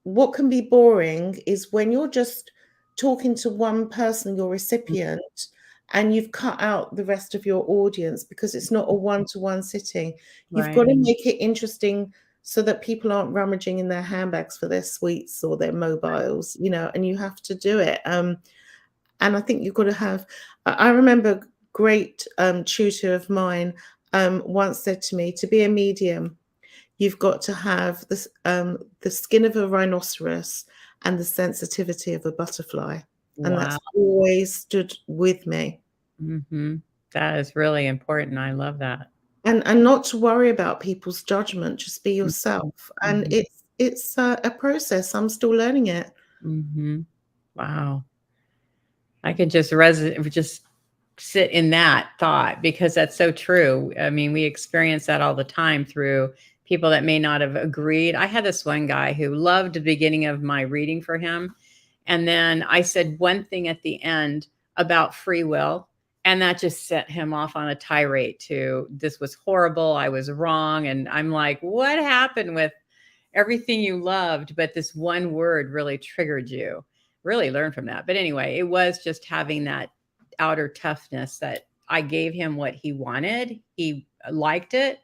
what can be boring is when you're just talking to one person, your Mm. recipient, and you've cut out the rest of your audience because it's not a one-to-one sitting. You've got Right. to make it interesting so that people aren't rummaging in their handbags for their sweets or their mobiles, and you have to do it. And I think you've got to have. I remember a great tutor of mine once said to me, to be a medium, you've got to have this, the skin of a rhinoceros and the sensitivity of a butterfly. And Wow. that's always stood with me. Mhm. That is really important. I love that. And not to worry about people's judgment, just be Mhm. yourself. And Mhm. it's a process. I'm still learning it. Mhm. Wow. I could just sit in that thought because that's so true. I mean, we experience that all the time through people that may not have agreed. I had this one guy who loved the beginning of my reading for him. And then I said one thing at the end about free will. And that just set him off on a tirade to this was horrible. I was wrong. And I'm like, what happened with everything you loved, but this one word really triggered you. Really learn from that. But anyway, it was just having that outer toughness that I gave him what he wanted. He liked it.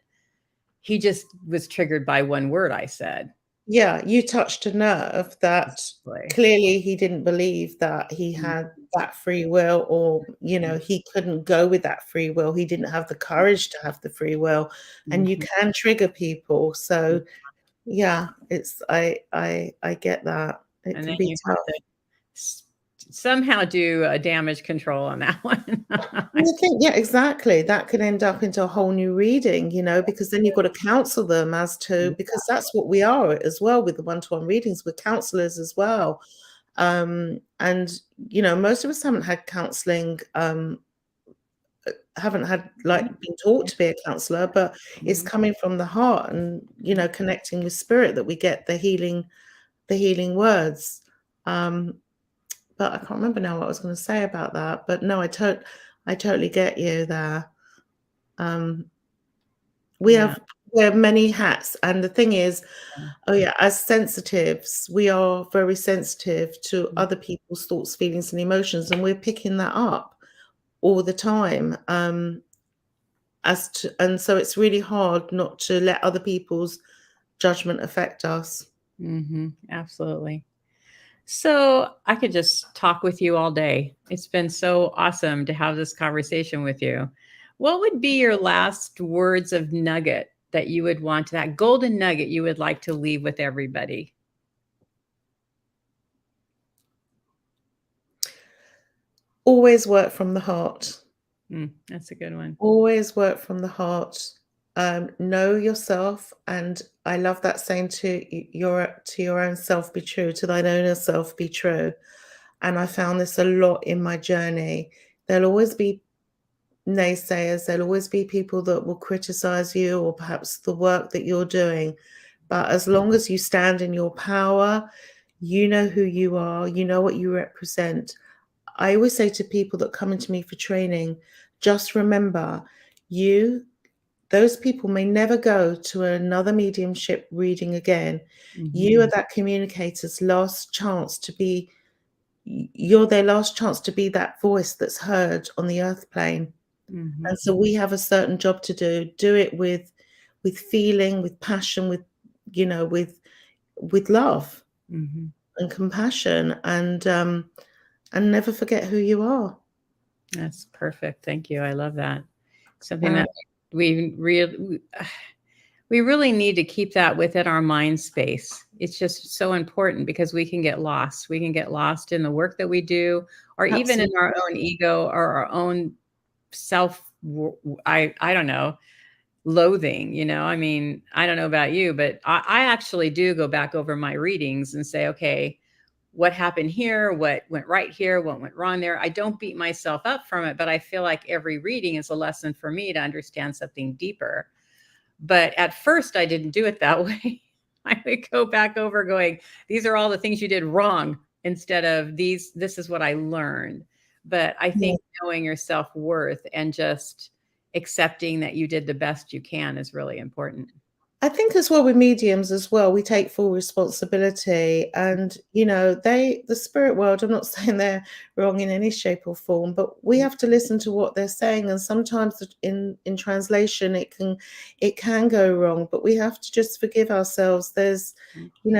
He just was triggered by one word I said. Yeah, you touched a nerve that Exactly. clearly he didn't believe that he Mhm. had that free will, or, he couldn't go with that free will. He didn't have the courage to have the free will, and you Mhm. can trigger people. So Yeah, it's I get that. It And can then be you have tough. to s somehow do a damage control on that one. Well, I think, yeah, exactly. That could end up into a whole new reading, because then you've got to counsel them as to, because that's what we are as well with the one-to-one readings. We're counselors as well. And most of us haven't had counseling, haven't had like been taught to be a counselor, but it's Mhm. coming from the heart and connecting with spirit that we get the healing words. Um, but I can't remember now what I was going to say about that. But no, I totally get you there. Um, we Yeah, have wear many hats, and the thing is, yeah. oh yeah, as sensitives, we are very sensitive to Mm, other people's thoughts, feelings, and emotions, and we're picking that up all the time. And so it's really hard not to let other people's judgment affect us. mhm, absolutely. So, I could just talk with you all day. It's been so awesome to have this conversation with you. What would be your last words of nugget that you would want that golden nugget you would like to leave with everybody? Always work from the heart. That's a good one. Always work from the heart. Know yourself, and I love that saying, to your own self be true, to thine own self be true. And I found this a lot in my journey. There'll always be naysayers, there'll always be people that will criticize you or perhaps the work that you're doing. But as long as you stand in your power, you know who you are, you know what you represent. I always say to people that come into me for training, just remember, you those people may never go to another mediumship reading again. Mhm, You are that communicator's last chance to be, you're their last chance to be that voice that's heard on the earth plane. mhm, And so we have a certain job to do. Do it with feeling, with passion, with love mhm. and compassion, and never forget who you are. That's perfect. Thank you. I love that. Something Um, that we really we really need to keep that within our mind space. It's just so important because we can get lost. We can get lost in the work that we do, or even in our Absolutely. own ego or our own self. I don't know, loathing. I mean, I don't know about you, but I actually do go back over my readings and say, okay, what happened here, what went right here, what went wrong there. I don't beat myself up from it, but I feel like every reading is a lesson for me to understand something deeper. But at first, I didn't do it that way. I would go back over going, these are all the things you did wrong instead of this is what I learned. But I Yeah. think knowing your self worth and just accepting that you did the best you can is really important. I think as well with mediums as well, we take full responsibility, and the spirit world, I'm not saying they're wrong in any shape or form, but we have to listen to what they're saying, and sometimes in translation it can go wrong, but we have to just forgive ourselves. There's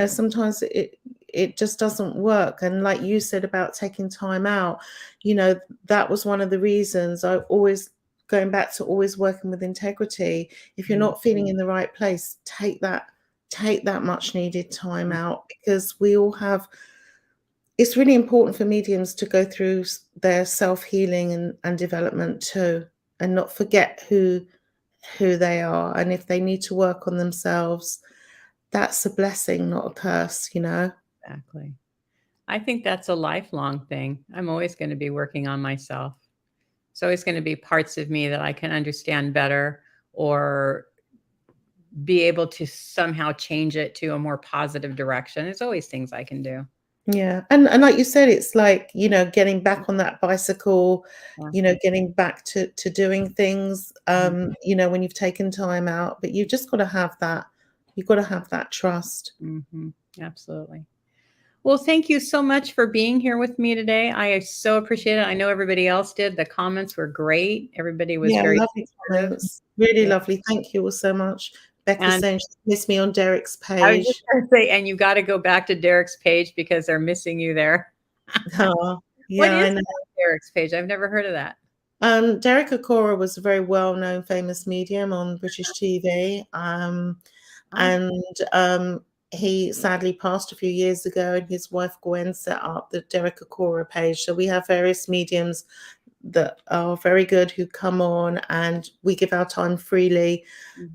sometimes it just doesn't work, and like you said about taking time out, that was one of the reasons I always, going back to always working with integrity. If you're Mhm. not feeling in the right place, take that much needed time out, because we all have, it's really important for mediums to go through their self-healing and development too, and not forget who they are. And if they need to work on themselves, that's a blessing, not a curse. Exactly. I think that's a lifelong thing. I'm always going to be working on myself. It's always going to be parts of me that I can understand better or be able to somehow change it to a more positive direction. There's always things I can do. Yeah, and like you said, it's like, getting back on that bicycle, Yeah. getting back to doing things, Mhm. when you've taken time out, but you've got to have that trust. Mhm. Absolutely. Well, thank you so much for being here with me today. I so appreciate it. I know everybody else did. The comments were great. Everybody was Yeah, very lovely supportive. comments. Really Yeah. lovely. Thank you all so much. Becky's And saying she's missed me on Derek's I was just page. going to say, and you got to go back to Derek's page because they're missing you there. Oh, What yeah, is I it know. on Derek's page? I've never heard of that. Derek Akora was a very well-known, famous medium on British TV. Oh. And he sadly passed a few years ago, and his wife Gwen set up the Derek Akora page. So we have various mediums that are very good who come on, and we give our time freely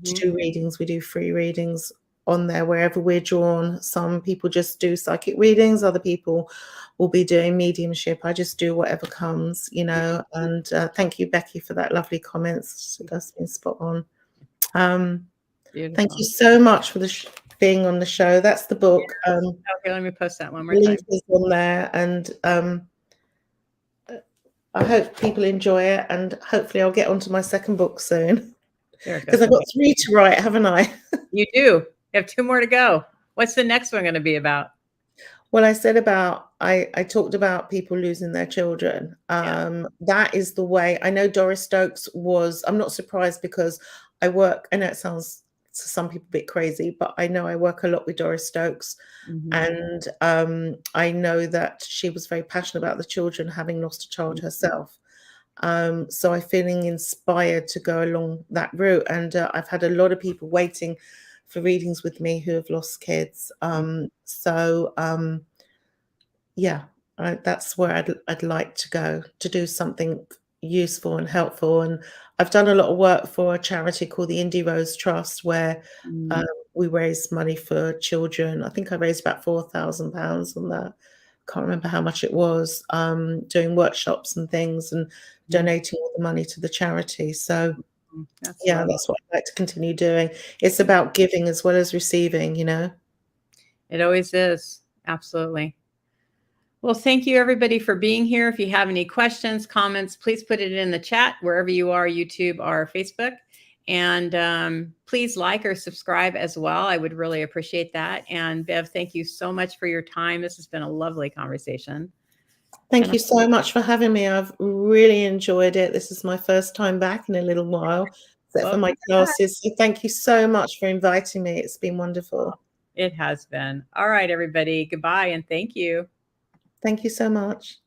to Mhm. do readings. We do free readings on there wherever we're drawn. Some people just do psychic readings, other people will be doing mediumship. I just do whatever comes, you know. And thank you, Becky, for that lovely comments. That's been spot on. Thank you Beautiful. so much for being on the show. That's the book. Okay, let me post that one more The link time. is on there, and I hope people enjoy it, and hopefully I'll get onto my second book soon, There it because goes. I've got Okay. 3 to write, haven't I? You do. You have 2 more to go. What's the next one gonna be about? Well, I said about I talked about people losing their children. Yeah. That is the way. I know Doris Stokes was. I'm not surprised, because I work. I know it sounds to some people a bit crazy, but I know I work a lot with Doris Stokes, Mhm. and I know that she was very passionate about the children, having lost a child herself. So I'm feeling inspired to go along that route, and I've had a lot of people waiting for readings with me who have lost kids. Yeah, that's where I'd like to go, to do something useful and helpful. And I've done a lot of work for a charity called the Indie Rose Trust, where Mm, um, we raise money for children. I think I raised about £4,000 on that. Can't remember how much it was. Doing workshops and things, and mhm, donating all the money to the charity. So that's yeah, lovely. that's what I'd like to continue doing. It's about giving as well as receiving, you know. It always is. Absolutely. Well, thank you everybody for being here. If you have any questions, comments, please put it in the chat wherever you are, YouTube or Facebook. And please like or subscribe as well. I would really appreciate that. And Bev, thank you so much for your time. This has been a lovely conversation. Thank And you so much for having me. I've really enjoyed it. This is my first time back in a little while, except for my welcome back. classes. So thank you so much for inviting me. It's been wonderful. It has been. All right, everybody. Goodbye and thank you. Thank you so much.